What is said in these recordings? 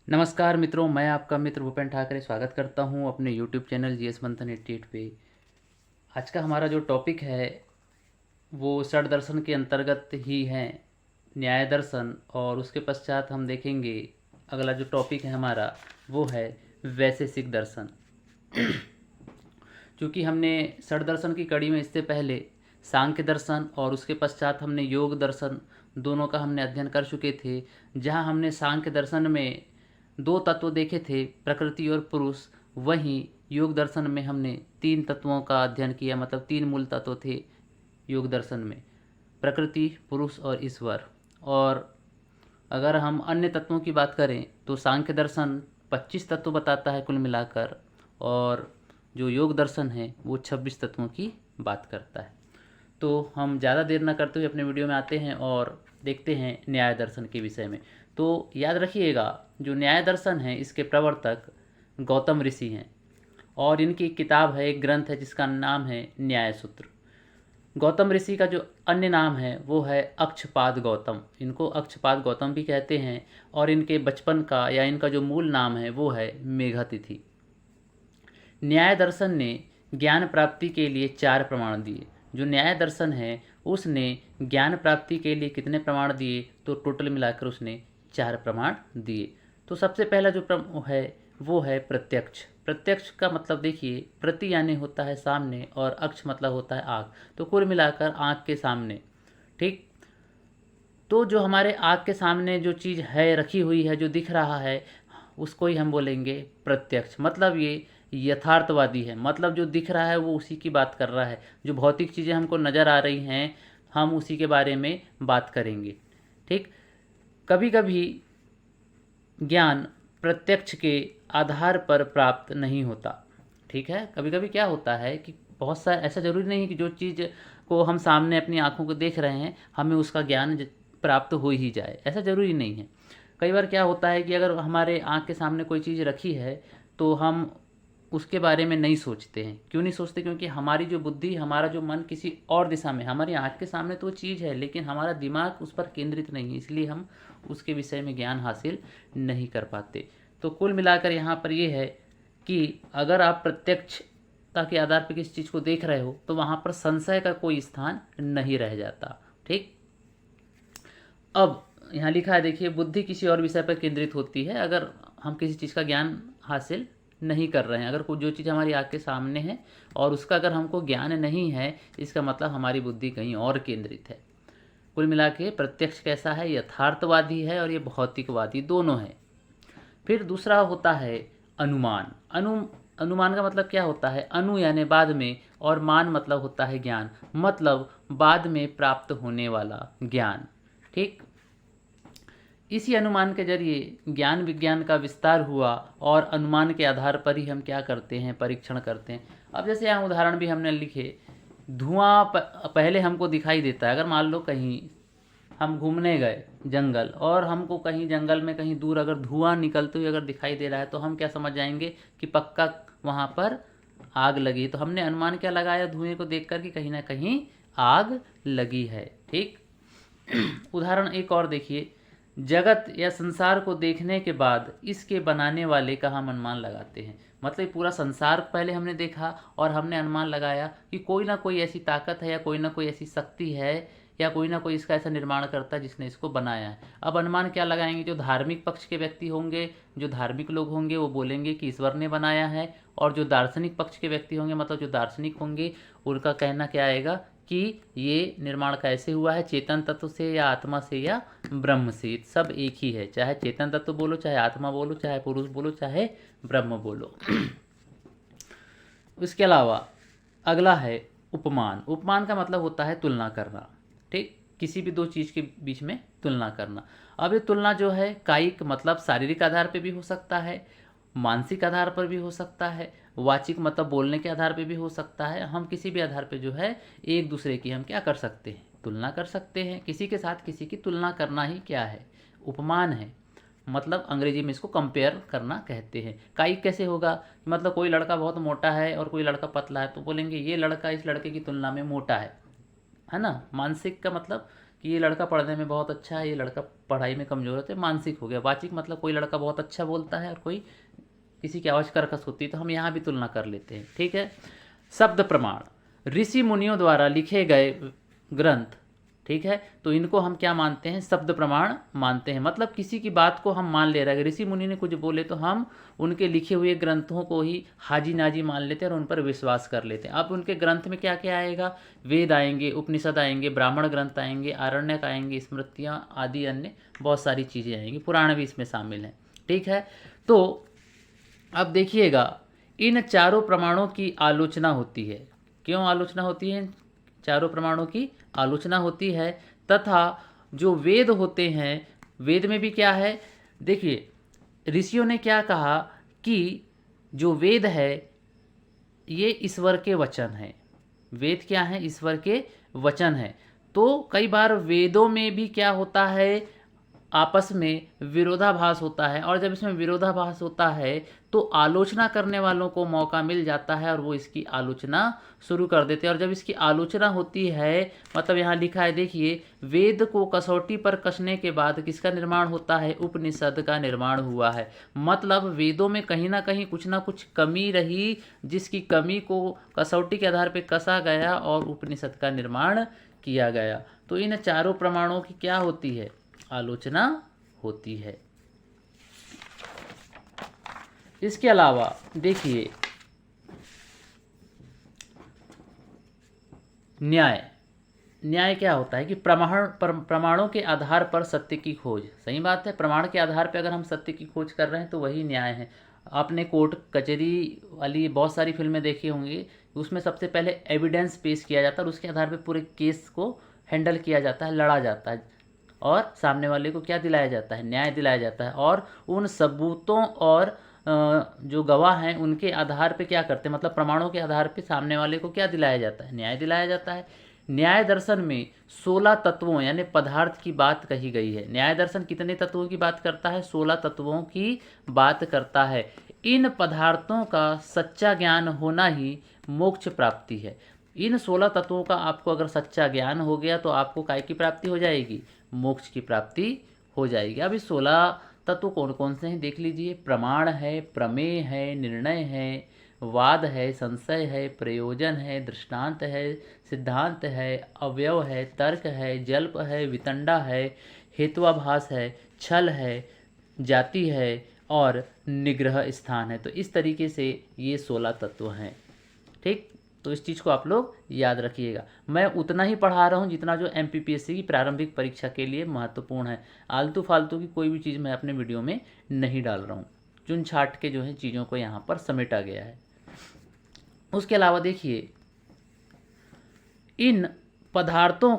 नमस्कार मित्रों, मैं आपका मित्र भूपेन ठाकरे स्वागत करता हूं अपने यूट्यूब चैनल जीएस मंथन 88 पे। आज का हमारा जो टॉपिक है वो षड दर्शन के अंतर्गत ही है, न्याय दर्शन। और उसके पश्चात हम देखेंगे अगला जो टॉपिक है हमारा वो है वैशेषिक दर्शन। क्योंकि हमने षड दर्शन की कड़ी में इससे पहले सांख्य दर्शन और उसके पश्चात हमने योग दर्शन दोनों का हमने अध्ययन कर चुके थे, जहां हमने सांख्य दर्शन में दो तत्व देखे थे, प्रकृति और पुरुष। वहीं योग दर्शन में हमने तीन तत्वों का अध्ययन किया, मतलब तीन मूल तत्व थे योग दर्शन में, प्रकृति, पुरुष और ईश्वर। और अगर हम अन्य तत्वों की बात करें तो सांख्य दर्शन 25 तत्व बताता है कुल मिलाकर, और जो योग दर्शन है वो 26 तत्वों की बात करता है। तो हम ज़्यादा देर न करते हुए अपने वीडियो में आते हैं और देखते हैं न्याय दर्शन के विषय में। तो याद रखिएगा, जो न्याय दर्शन है इसके प्रवर्तक गौतम ऋषि हैं, और इनकी एक किताब है, एक ग्रंथ है जिसका नाम है न्याय सूत्र। गौतम ऋषि का जो अन्य नाम है वो है अक्षपाद गौतम, इनको अक्षपाद गौतम भी कहते हैं। और इनके बचपन का या इनका जो मूल नाम है वो है मेघातिथि। न्याय दर्शन ने ज्ञान प्राप्ति के लिए 4 प्रमाण दिए। जो न्याय दर्शन है उसने ज्ञान प्राप्ति के लिए कितने प्रमाण दिए, तो टोटल मिलाकर उसने 4 प्रमाण दिए। तो सबसे पहला जो है वो है प्रत्यक्ष। प्रत्यक्ष का मतलब देखिए, प्रति यानी होता है सामने और अक्ष मतलब होता है आँख, तो कुल मिलाकर आँख के सामने। ठीक, तो जो हमारे आँख के सामने जो चीज़ है, रखी हुई है, जो दिख रहा है, उसको ही हम बोलेंगे प्रत्यक्ष। मतलब ये यथार्थवादी है, मतलब जो दिख रहा है वो उसी की बात कर रहा है। जो भौतिक चीज़ें हमको नज़र आ रही हैं हम उसी के बारे में बात करेंगे। ठीक, कभी कभी ज्ञान प्रत्यक्ष के आधार पर प्राप्त नहीं होता। ठीक है, कभी कभी क्या होता है कि बहुत सा ऐसा ज़रूरी नहीं कि जो चीज़ को हम सामने अपनी आंखों को देख रहे हैं हमें उसका ज्ञान प्राप्त हो ही जाए, ऐसा ज़रूरी नहीं है। कई बार क्या होता है कि अगर हमारे आँख के सामने कोई चीज़ रखी है तो हम उसके बारे में नहीं सोचते हैं। क्यों नहीं सोचते? क्योंकि हमारी जो बुद्धि, हमारा जो मन किसी और दिशा में, हमारी आँख के सामने तो वो चीज़ है लेकिन हमारा दिमाग उस पर केंद्रित नहीं है, इसलिए हम उसके विषय में ज्ञान हासिल नहीं कर पाते। तो कुल मिलाकर यहाँ पर ये है कि अगर आप प्रत्यक्षता के आधार पर किसी चीज़ को देख रहे हो तो वहाँ पर संशय का कोई स्थान नहीं रह जाता। ठीक, अब यहाँ लिखा है, देखिए, बुद्धि किसी और विषय पर केंद्रित होती है अगर हम किसी चीज़ का ज्ञान हासिल नहीं कर रहे हैं। अगर कोई जो चीज़ हमारी आँख के सामने है और उसका अगर हमको ज्ञान नहीं है, इसका मतलब हमारी बुद्धि कहीं और केंद्रित है। कुल मिला के प्रत्यक्ष कैसा है? यथार्थवादी है और ये भौतिकवादी दोनों है। फिर दूसरा होता है अनुमान। अनुमान का मतलब क्या होता है? अनु यानी बाद में, और मान मतलब होता है ज्ञान, मतलब बाद में प्राप्त होने वाला ज्ञान। ठीक, इसी अनुमान के जरिए ज्ञान विज्ञान का विस्तार हुआ और अनुमान के आधार पर ही हम क्या करते हैं? परीक्षण करते हैं। अब जैसे यहाँ उदाहरण भी हमने लिखे, धुआं पहले हमको दिखाई देता है। अगर मान लो कहीं हम घूमने गए जंगल और हमको कहीं जंगल में कहीं दूर अगर धुआं निकलते हुए अगर दिखाई दे रहा है तो हम क्या समझ जाएंगे कि पक्का वहाँ पर आग लगी। तो हमने अनुमान क्या लगाया धुएं को देख कर कि कहीं ना कहीं आग लगी है। ठीक, उदाहरण एक और देखिए, जगत या संसार को देखने के बाद इसके बनाने वाले का हम अनुमान लगाते हैं। मतलब पूरा संसार पहले हमने देखा और हमने अनुमान लगाया कि कोई ना कोई ऐसी ताकत है या कोई ना कोई ऐसी शक्ति है या कोई ना कोई इसका ऐसा निर्माण करता है जिसने इसको बनाया है। अब अनुमान क्या लगाएंगे? जो धार्मिक पक्ष के व्यक्ति होंगे, जो धार्मिक लोग होंगे, वो बोलेंगे कि ईश्वर ने बनाया है। और जो दार्शनिक पक्ष के व्यक्ति होंगे, मतलब जो दार्शनिक होंगे, उनका कहना क्या आएगा कि ये निर्माण कैसे हुआ है? चेतन तत्व से या आत्मा से या ब्रह्म से। सब एक ही है, चाहे चेतन तत्व बोलो, चाहे आत्मा बोलो, चाहे पुरुष बोलो, चाहे ब्रह्म बोलो। इसके अलावा अगला है उपमान। उपमान का मतलब होता है तुलना करना। ठीक, किसी भी दो चीज़ के बीच में तुलना करना। अब ये तुलना जो है कायिक मतलब शारीरिक आधार पे भी हो सकता है, मानसिक आधार पर भी हो सकता है, वाचिक मतलब बोलने के आधार पे भी हो सकता है। हम किसी भी आधार पे जो है एक दूसरे की हम क्या कर सकते हैं? तुलना कर सकते हैं। किसी के साथ किसी की तुलना करना ही क्या है? उपमान है। मतलब अंग्रेजी में इसको कंपेयर करना कहते हैं। कायिक कैसे होगा? मतलब कोई लड़का बहुत मोटा है और कोई लड़का पतला है तो बोलेंगे ये लड़का इस लड़के की तुलना में मोटा है ना। मानसिक का मतलब कि ये लड़का पढ़ने में बहुत अच्छा है, ये लड़का पढ़ाई में कमज़ोर है। मानसिक हो गया। वाचिक मतलब कोई लड़का बहुत अच्छा बोलता है और कोई किसी की आवाज़ कर्कश होती है, तो हम यहाँ भी तुलना कर लेते हैं। ठीक है। शब्द प्रमाण, ऋषि मुनियों द्वारा लिखे गए ग्रंथ, ठीक है, तो इनको हम क्या मानते हैं? शब्द प्रमाण मानते हैं। मतलब किसी की बात को हम मान ले रहे हैं, ऋषि मुनि ने कुछ बोले तो हम उनके लिखे हुए ग्रंथों को ही हाजी नाजी मान लेते हैं और उन पर विश्वास कर लेते हैं। अब उनके ग्रंथ में क्या क्या आएगा? वेद आएंगे, उपनिषद आएंगे, ब्राह्मण ग्रंथ आएंगे, आरण्यक आएंगे, स्मृतियाँ आदि अन्य बहुत सारी चीज़ें आएंगी, पुराण भी इसमें शामिल हैं। ठीक है। तो अब देखिएगा, इन चारों प्रमाणों की आलोचना होती है। क्यों आलोचना होती है? चारों प्रमाणों की आलोचना होती है। तथा जो वेद होते हैं, वेद में भी क्या है? देखिए, ऋषियों ने क्या कहा कि जो वेद है ये ईश्वर के वचन है। वेद क्या है? ईश्वर के वचन है। तो कई बार वेदों में भी क्या होता है? आपस में विरोधाभास होता है, और जब इसमें विरोधाभास होता है तो आलोचना करने वालों को मौका मिल जाता है और वो इसकी आलोचना शुरू कर देते हैं। और जब इसकी आलोचना होती है, मतलब यहाँ लिखा है, देखिए, वेद को कसौटी पर कसने के बाद किसका निर्माण होता है? उपनिषद का निर्माण हुआ है। मतलब वेदों में कहीं ना कुछ कमी रही, जिसकी कमी को कसौटी के आधार पर कसा गया और उपनिषद का निर्माण किया गया। तो इन चारों प्रमाणों की क्या होती है? आलोचना होती है। इसके अलावा देखिए, न्याय क्या होता है कि प्रमाणों के आधार पर सत्य की खोज। सही बात है, प्रमाण के आधार पर अगर हम सत्य की खोज कर रहे हैं तो वही न्याय है। आपने कोर्ट कचहरी वाली बहुत सारी फिल्में देखी होंगी, उसमें सबसे पहले एविडेंस पेश किया जाता है और उसके आधार पर पूरे केस को हैंडल किया जाता है, लड़ा जाता है, और सामने वाले को क्या दिलाया जाता है? न्याय दिलाया जाता है। और उन सबूतों और जो गवाह हैं उनके आधार पे क्या करते हैं? मतलब प्रमाणों के आधार पे सामने वाले को क्या दिलाया जाता है? न्याय दिलाया जाता है। न्याय दर्शन में 16 तत्वों यानी पदार्थ की बात कही गई है। न्याय दर्शन कितने तत्वों की बात करता है? 16 तत्वों की बात करता है। इन पदार्थों का सच्चा ज्ञान होना ही मोक्ष प्राप्ति है। इन 16 तत्वों का आपको अगर सच्चा ज्ञान हो गया तो आपको काय की प्राप्ति हो जाएगी? मोक्ष की प्राप्ति हो जाएगी। अब इस 16 तत्व कौन कौन से हैं देख लीजिए। प्रमाण है, प्रमेय है, निर्णय है, वाद है, संशय है, प्रयोजन है, दृष्टांत है, सिद्धांत है, अवयव है, तर्क है, जल्प है, वितंडा है, हेत्वाभास है, छल है, जाति है और निग्रह स्थान है। तो इस तरीके से ये 16 तत्व हैं। ठीक, तो इस चीज़ को आप लोग याद रखिएगा। मैं उतना ही पढ़ा रहा हूँ जितना जो एमपीपीएससी की प्रारंभिक परीक्षा के लिए महत्वपूर्ण है। आलतू फालतू की कोई भी चीज़ मैं अपने वीडियो में नहीं डाल रहा हूँ। चुन छाट के जो है चीज़ों को यहाँ पर समेटा गया है। उसके अलावा देखिए, इन पदार्थों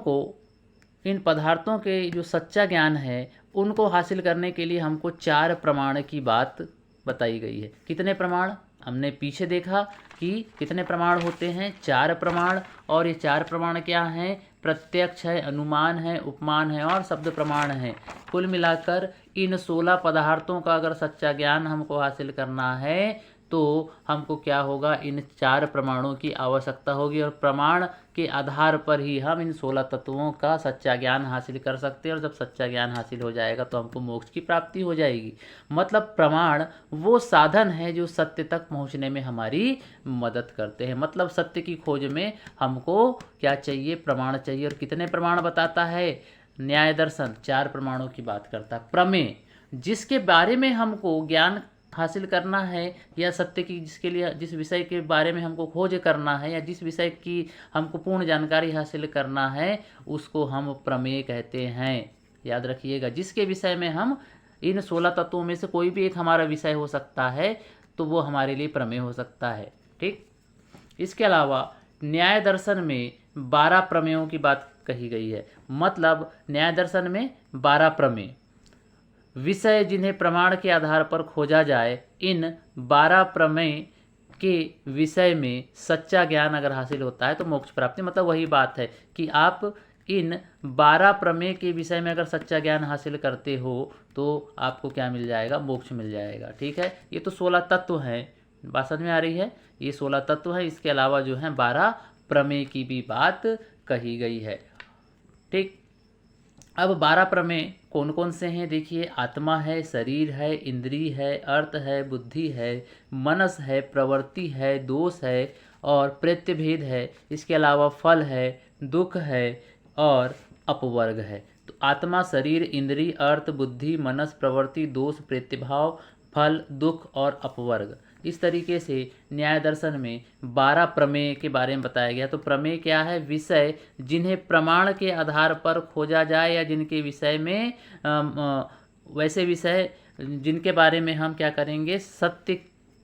के जो सच्चा ज्ञान है उनको हासिल करने के लिए हमको 4 प्रमाण की बात बताई गई है। कितने प्रमाण? हमने पीछे देखा कि कितने प्रमाण होते हैं? 4 प्रमाण। और ये 4 प्रमाण क्या हैं? प्रत्यक्ष है, अनुमान है, उपमान है और शब्द प्रमाण है। कुल मिलाकर इन 16 पदार्थों का अगर सच्चा ज्ञान हमको हासिल करना है तो हमको क्या होगा? इन 4 प्रमाणों की आवश्यकता होगी और प्रमाण के आधार पर ही हम इन 16 तत्वों का सच्चा ज्ञान हासिल कर सकते हैं। और जब सच्चा ज्ञान हासिल हो जाएगा तो हमको मोक्ष की प्राप्ति हो जाएगी। मतलब प्रमाण वो साधन है जो सत्य तक पहुंचने में हमारी मदद करते हैं। मतलब सत्य की खोज में हमको क्या चाहिए? प्रमाण चाहिए। और कितने प्रमाण बताता है न्याय दर्शन? 4 प्रमाणों की बात करता है। प्रमेय, जिसके बारे में हमको ज्ञान हासिल करना है या सत्य की जिसके लिए जिस विषय के बारे में हमको खोज करना है या जिस विषय की हमको पूर्ण जानकारी हासिल करना है उसको हम प्रमेय कहते हैं। याद रखिएगा, जिसके विषय में हम इन 16 तत्वों में से कोई भी एक हमारा विषय हो सकता है तो वो हमारे लिए प्रमेय हो सकता है। ठीक, इसके अलावा न्याय दर्शन में 12 प्रमेयों की बात कही गई है। मतलब न्याय दर्शन में 12 प्रमेय विषय जिन्हें प्रमाण के आधार पर खोजा जाए, इन 12 प्रमेय के विषय में सच्चा ज्ञान अगर हासिल होता है तो मोक्ष प्राप्ति। मतलब वही बात है कि आप इन 12 प्रमेय के विषय में अगर सच्चा ज्ञान हासिल करते हो तो आपको क्या मिल जाएगा? मोक्ष मिल जाएगा। ठीक है, ये तो 16 तत्व हैं, बात समझ में आ रही है? ये 16 तत्व हैं। इसके अलावा जो है 12 प्रमेय की भी बात कही गई है। ठीक, अब 12 प्रमेय कौन कौन से हैं देखिए, आत्मा है, शरीर है, इंद्रिय है, अर्थ है, बुद्धि है, मनस है, प्रवृत्ति है, दोष है और प्रत्यभेद है। इसके अलावा फल है, दुख है और अपवर्ग है। तो आत्मा, शरीर, इंद्रिय, अर्थ, बुद्धि, मनस, प्रवृत्ति, दोष, प्रत्यभाव, फल, दुख और अपवर्ग, इस तरीके से न्याय दर्शन में 12 प्रमेय के बारे में बताया गया। तो प्रमेय क्या है? विषय जिन्हें प्रमाण के आधार पर खोजा जाए या जिनके विषय में वैसे विषय जिनके बारे में हम क्या करेंगे, सत्य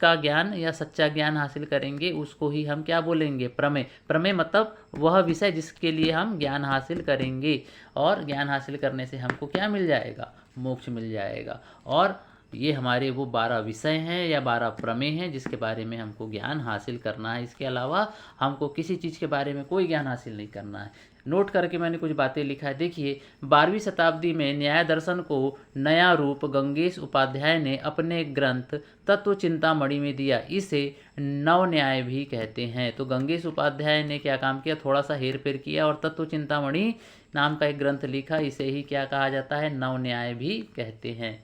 का ज्ञान या सच्चा ज्ञान हासिल करेंगे, उसको ही हम क्या बोलेंगे? प्रमेय। प्रमेय मतलब वह विषय जिसके लिए हम ज्ञान हासिल करेंगे, और ज्ञान हासिल करने से हमको क्या मिल जाएगा? मोक्ष मिल जाएगा। और ये हमारे वो 12 विषय हैं या 12 प्रमेय हैं जिसके बारे में हमको ज्ञान हासिल करना है। इसके अलावा हमको किसी चीज़ के बारे में कोई ज्ञान हासिल नहीं करना है। नोट करके मैंने कुछ बातें लिखा है। देखिए, 12वीं शताब्दी में न्याय दर्शन को नया रूप गंगेश उपाध्याय ने अपने ग्रंथ तत्व चिंतामणि में दिया। इसे नव न्याय भी कहते हैं। तो गंगेश उपाध्याय ने क्या काम किया? थोड़ा सा हेर फेर किया और तत्व चिंतामणि नाम का एक ग्रंथ लिखा। इसे ही क्या कहा जाता है? नव न्याय भी कहते हैं।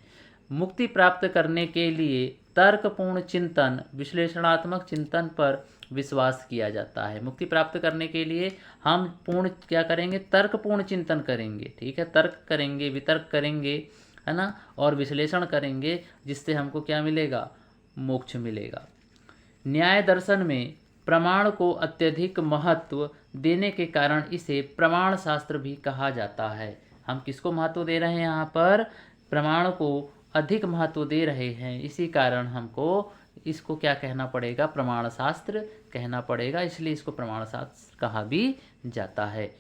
मुक्ति प्राप्त करने के लिए तर्कपूर्ण चिंतन, विश्लेषणात्मक चिंतन पर विश्वास किया जाता है। मुक्ति प्राप्त करने के लिए हम पूर्ण क्या करेंगे? तर्कपूर्ण चिंतन करेंगे। ठीक है, तर्क करेंगे, वितर्क करेंगे, है ना, और विश्लेषण करेंगे, जिससे हमको क्या मिलेगा? मोक्ष मिलेगा। न्याय दर्शन में प्रमाण को अत्यधिक महत्व देने के कारण इसे प्रमाण शास्त्र भी कहा जाता है। हम किसको महत्व दे रहे हैं? यहाँ पर प्रमाण को अधिक महत्व दे रहे हैं, इसी कारण हमको इसको क्या कहना पड़ेगा? प्रमाण शास्त्र कहना पड़ेगा। इसलिए इसको प्रमाण शास्त्र कहा भी जाता है।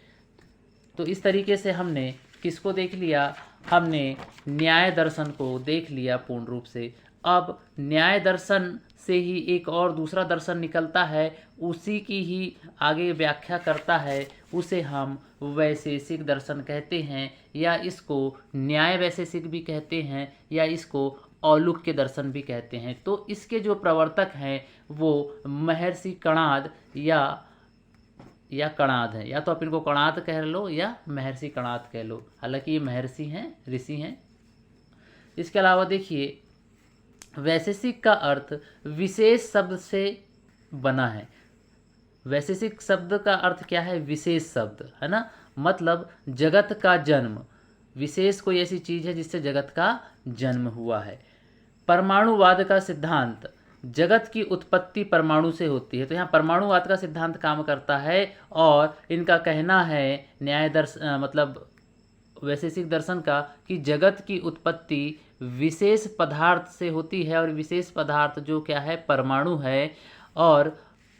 तो इस तरीके से हमने किसको देख लिया? हमने न्याय दर्शन को देख लिया पूर्ण रूप से। अब न्याय दर्शन से ही एक और दूसरा दर्शन निकलता है, उसी की ही आगे व्याख्या करता है, उसे हम वैशेषिक दर्शन कहते हैं, या इसको न्याय वैशेषिक भी कहते हैं, या इसको औलुक्य दर्शन भी कहते हैं। तो इसके जो प्रवर्तक हैं वो महर्षि कणाद या कणाद है, या तो आप इनको कणाद कह लो या महर्षि कणाद कह लो। हालांकि ये महर्षि हैं, ऋषि हैं। इसके अलावा देखिए, वैशेषिक का अर्थ विशेष शब्द से बना है। वैशेषिक शब्द का अर्थ क्या है? विशेष शब्द, है ना, मतलब जगत का जन्म। विशेष कोई ऐसी चीज़ है जिससे जगत का जन्म हुआ है। परमाणुवाद का सिद्धांत, जगत की उत्पत्ति परमाणु से होती है। तो यहाँ परमाणुवाद का सिद्धांत काम करता है, और इनका कहना है न्याय दर्शन मतलब वैशेषिक दर्शन का, कि जगत की उत्पत्ति विशेष पदार्थ से होती है, और विशेष पदार्थ जो क्या है? परमाणु है, और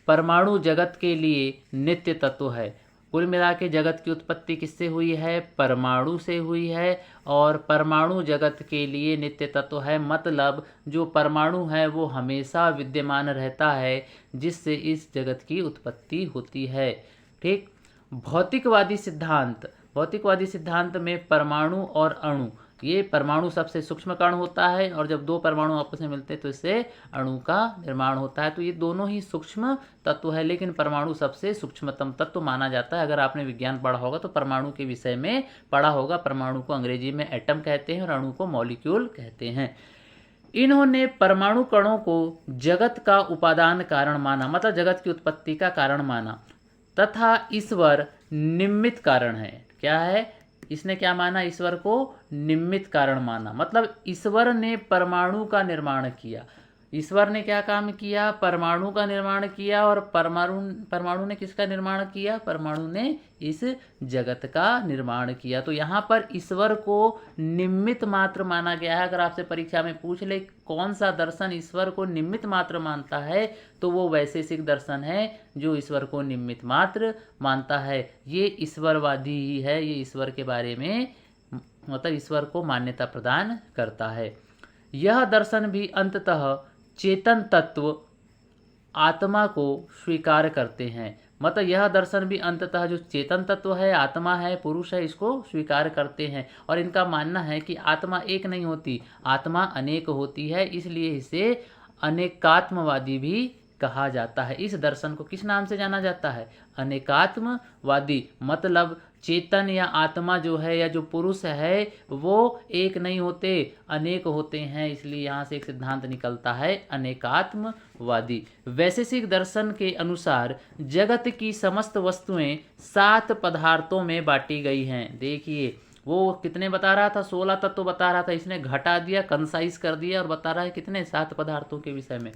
परमाणु जगत के लिए नित्य तत्व है। कुल मिला के जगत की उत्पत्ति किससे हुई है? परमाणु से हुई है, और परमाणु जगत के लिए नित्य तत्व है। मतलब जो परमाणु है वो हमेशा विद्यमान रहता है, जिससे इस जगत की उत्पत्ति होती है। ठीक। भौतिकवादी सिद्धांत में परमाणु और अणु, ये परमाणु सबसे सूक्ष्म कण होता है, और जब दो परमाणु आपस में मिलते हैं तो इससे अणु का निर्माण होता है। तो ये दोनों ही सूक्ष्म तत्व है, लेकिन परमाणु सबसे सूक्ष्मतम तत्व माना जाता है। अगर आपने विज्ञान पढ़ा होगा तो परमाणु के विषय में पढ़ा होगा। परमाणु को अंग्रेजी में एटम कहते हैं और अणु को मॉलिक्यूल कहते हैं। इन्होंने परमाणु कणों को जगत का उपादान कारण माना, मतलब जगत की उत्पत्ति का कारण माना, तथा ईश्वर निमित्त कारण है। क्या है? इसने क्या माना? ईश्वर को निमित्त कारण माना। मतलब ईश्वर ने परमाणु का निर्माण किया। ईश्वर ने क्या काम किया? परमाणु का निर्माण किया। और परमाणु ने किसका निर्माण किया? परमाणु ने इस जगत का निर्माण किया। तो यहाँ पर ईश्वर को निमित्त मात्र माना गया है। अगर आपसे परीक्षा में पूछ ले कौन सा दर्शन ईश्वर को निमित्त मात्र मानता है, तो वो वैशेषिक दर्शन है जो ईश्वर को निमित्त मात्र मानता है। ये ईश्वरवादी ही है, ये ईश्वर के बारे में मतलब ईश्वर को मान्यता प्रदान करता है। यह दर्शन भी अंततः चेतन तत्व आत्मा को स्वीकार करते हैं। मतलब यह दर्शन भी अंततः जो चेतन तत्व है, आत्मा है, पुरुष है, इसको स्वीकार करते हैं। और इनका मानना है कि आत्मा एक नहीं होती, आत्मा अनेक होती है, इसलिए इसे अनेकात्मवादी भी कहा जाता है। इस दर्शन को किस नाम से जाना जाता है? अनेकात्मवादी। मतलब चेतन या आत्मा जो है या जो पुरुष है वो एक नहीं होते, अनेक होते हैं। इसलिए यहाँ से एक सिद्धांत निकलता है अनेकात्मवादी। वैशेषिक दर्शन के अनुसार जगत की समस्त वस्तुएं 7 पदार्थों में बांटी गई हैं। देखिए वो कितने बता रहा था, 16 तत्व बता रहा था, इसने घटा दिया, कंसाइज कर दिया और बता रहा है कितने, 7 पदार्थों के विषय में।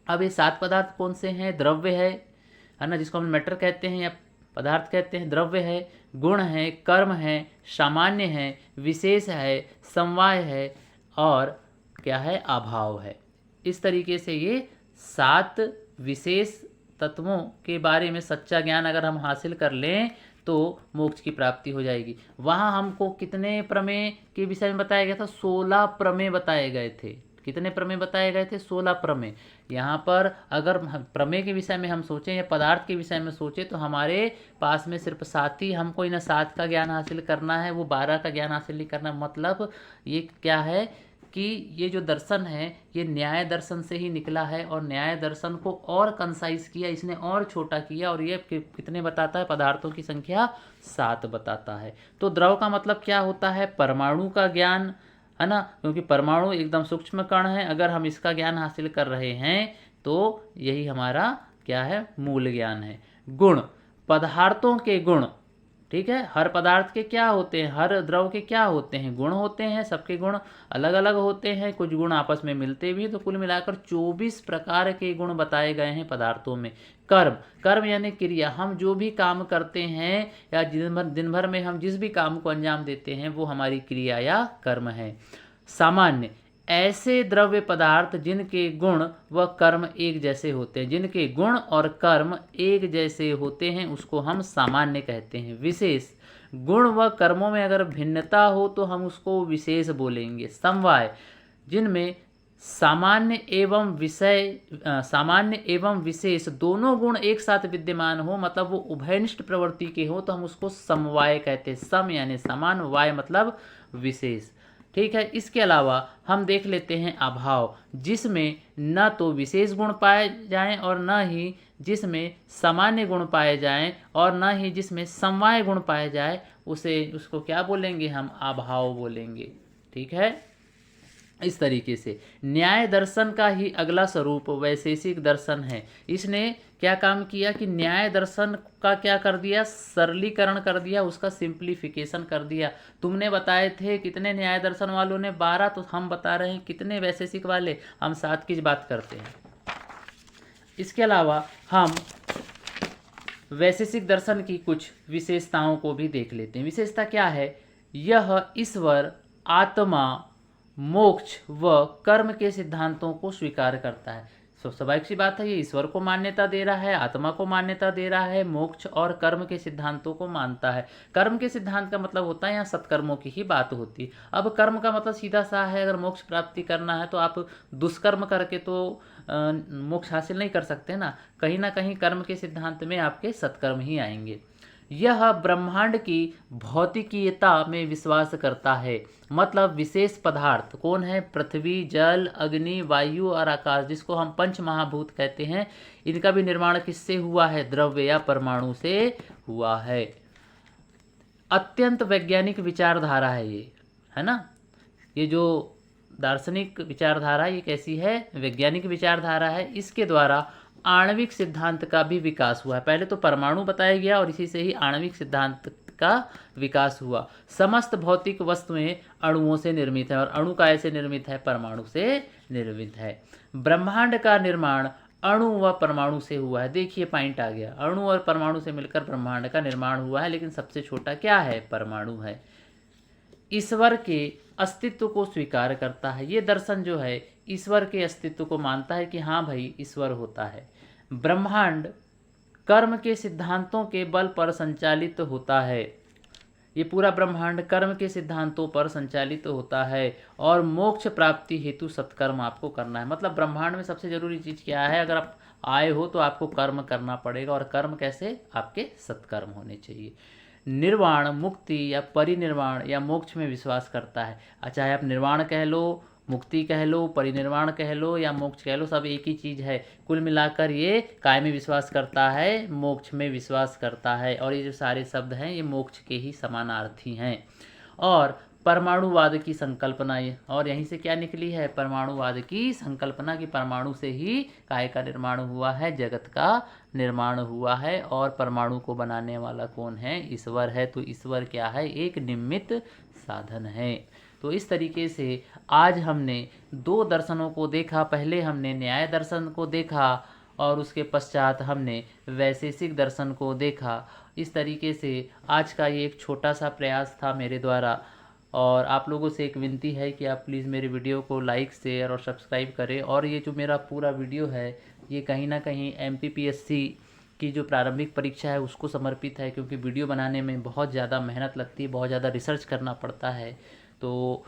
अब ये 7 पदार्थ कौन से हैं? द्रव्य है ना, जिसको हम मैटर कहते हैं या पदार्थ कहते हैं, द्रव्य है, गुण है, कर्म है, सामान्य है, विशेष है, समवाय है और क्या है, अभाव है। इस तरीके से ये 7 विशेष तत्वों के बारे में सच्चा ज्ञान अगर हम हासिल कर लें तो मोक्ष की प्राप्ति हो जाएगी। वहाँ हमको कितने प्रमेय के विषय में बताया गया था? 16 प्रमेय बताए गए थे। कितने प्रमेय बताए गए थे? 16 प्रमेय। यहाँ पर अगर प्रमेय के विषय में हम सोचें या पदार्थ के विषय में सोचें तो हमारे पास में सिर्फ 7 ही, हमको इन 7 का ज्ञान हासिल करना है, वो 12 का ज्ञान हासिल नहीं करना। मतलब ये क्या है कि ये जो दर्शन है ये न्याय दर्शन से ही निकला है और न्याय दर्शन को और कंसाइज किया, इसने और छोटा किया और ये कितने बताता है? पदार्थों की संख्या 7 बताता है। तो द्रव का मतलब क्या होता है? परमाणु का ज्ञान, है ना, क्योंकि परमाणु एकदम सूक्ष्म कण है। अगर हम इसका ज्ञान हासिल कर रहे हैं तो यही हमारा क्या है? मूल ज्ञान है। गुण, पदार्थों के गुण, ठीक है। हर पदार्थ के क्या होते हैं? हर द्रव के क्या होते हैं? गुण होते हैं। सबके गुण अलग अलग होते हैं, कुछ गुण आपस में मिलते भी, तो कुल मिलाकर 24 प्रकार के गुण बताए गए हैं पदार्थों में। कर्म, कर्म यानी क्रिया, हम जो भी काम करते हैं या दिन भर में हम जिस भी काम को अंजाम देते हैं वो हमारी क्रिया या कर्म है। सामान्य, ऐसे द्रव्य पदार्थ जिनके गुण व कर्म एक जैसे होते हैं, जिनके गुण और कर्म एक जैसे होते हैं उसको हम सामान्य कहते हैं। विशेष, गुण व कर्मों में अगर भिन्नता हो तो हम उसको विशेष बोलेंगे। समवाय, जिनमें सामान्य एवं विशेष दोनों गुण एक साथ विद्यमान हो, मतलब वो उभयनिष्ठ प्रवृत्ति के हो, तो हम उसको समवाय कहते हैं। सम यानी समान, वाय मतलब विशेष, ठीक है। इसके अलावा हम देख लेते हैं अभाव, जिसमें न तो विशेष गुण पाए जाएं और न ही जिसमें सामान्य गुण पाए जाएं और न ही जिसमें समवाय गुण पाए जाए, उसको क्या बोलेंगे? हम अभाव बोलेंगे, ठीक है। इस तरीके से न्याय दर्शन का ही अगला स्वरूप वैशेषिक दर्शन है। इसने क्या काम किया कि न्याय दर्शन का क्या कर दिया? सरलीकरण कर दिया, उसका सिंप्लीफिकेशन कर दिया। तुमने बताए थे कितने न्याय दर्शन वालों ने? 12, तो हम बता रहे हैं कितने वैशेषिक वाले? हम 7 की बात करते हैं। इसके अलावा हम वैशेषिक दर्शन की कुछ विशेषताओं को भी देख लेते हैं। विशेषता क्या है? यह ईश्वर, आत्मा, मोक्ष व कर्म के सिद्धांतों को स्वीकार करता है। स्वाभाविक सी बात है, ये ईश्वर को मान्यता दे रहा है, आत्मा को मान्यता दे रहा है, मोक्ष और कर्म के सिद्धांतों को मानता है। कर्म के सिद्धांत का मतलब होता है यहाँ सत्कर्मों की ही बात होती है। अब कर्म का मतलब सीधा सा है, अगर मोक्ष प्राप्ति करना है तो आप दुष्कर्म करके तो मोक्ष हासिल नहीं कर सकते ना कहीं कर्म के सिद्धांत में आपके सत्कर्म ही आएंगे। यह ब्रह्मांड की भौतिकीयता में विश्वास करता है, मतलब विशेष पदार्थ कौन है? पृथ्वी, जल, अग्नि, वायु और आकाश, जिसको हम पंच महाभूत कहते हैं, इनका भी निर्माण किससे हुआ है? द्रव्य या परमाणु से हुआ है। अत्यंत वैज्ञानिक विचारधारा है ये, है ना। ये जो दार्शनिक विचारधारा ये कैसी है? वैज्ञानिक विचारधारा है। इसके द्वारा आणविक सिद्धांत का भी विकास हुआ है। पहले तो परमाणु बताया गया और इसी से ही आणविक सिद्धांत का विकास हुआ। समस्त भौतिक वस्तुएं अणुओं से निर्मित है और अणु का ऐसे निर्मित है? परमाणु से निर्मित है। ब्रह्मांड का निर्माण अणु व परमाणु से हुआ है। देखिए पॉइंट आ गया, अणु और परमाणु से मिलकर ब्रह्मांड का निर्माण हुआ है, लेकिन सबसे छोटा क्या है? परमाणु है। ईश्वर के अस्तित्व को स्वीकार करता है। ये दर्शन जो है ईश्वर के अस्तित्व को मानता है कि हाँ भाई ईश्वर होता है। ब्रह्मांड कर्म के सिद्धांतों के बल पर संचालित होता है। ये पूरा ब्रह्मांड कर्म के सिद्धांतों पर संचालित होता है और मोक्ष प्राप्ति हेतु सत्कर्म आपको करना है। मतलब ब्रह्मांड में सबसे जरूरी चीज़ क्या है? अगर आप आए हो तो आपको कर्म करना पड़ेगा, और कर्म कैसे? आपके सत्कर्म होने चाहिए। निर्वाण, मुक्ति या परिनिर्वाण या मोक्ष में विश्वास करता है। चाहे आप निर्वाण कह लो, मुक्ति कह लो, परिनिर्वाण कह लो या मोक्ष कह लो, सब एक ही चीज़ है। कुल मिलाकर ये काय में विश्वास करता है, मोक्ष में विश्वास करता है। और ये जो सारे शब्द हैं ये मोक्ष के ही समानार्थी हैं। और परमाणुवाद की संकल्पना, ये और यहीं से क्या निकली है, परमाणुवाद की संकल्पना की परमाणु से ही काय का निर्माण हुआ है, जगत का निर्माण हुआ है। और परमाणु को बनाने वाला कौन है, ईश्वर है। तो ईश्वर क्या है, एक निमित्त साधन है। तो इस तरीके से आज हमने दो दर्शनों को देखा। पहले हमने न्याय दर्शन को देखा और उसके पश्चात हमने वैशेषिक दर्शन को देखा। इस तरीके से आज का ये एक छोटा सा प्रयास था मेरे द्वारा। और आप लोगों से एक विनती है कि आप प्लीज़ मेरे वीडियो को लाइक, शेयर और सब्सक्राइब करें। और ये जो मेरा पूरा वीडियो है ये कहीं ना कहीं MPPSC की जो प्रारंभिक परीक्षा है उसको समर्पित है, क्योंकि वीडियो बनाने में बहुत ज़्यादा मेहनत लगती है, बहुत ज़्यादा रिसर्च करना पड़ता है। तो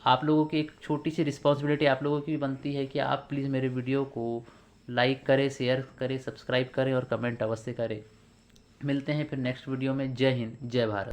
आप लोगों की एक छोटी सी रिस्पॉन्सिबिलिटी आप लोगों की भी बनती है कि आप प्लीज़ मेरे वीडियो को लाइक करें, शेयर करें, सब्सक्राइब करें और कमेंट अवश्य करें। मिलते हैं फिर नेक्स्ट वीडियो में। जय हिंद, जय भारत।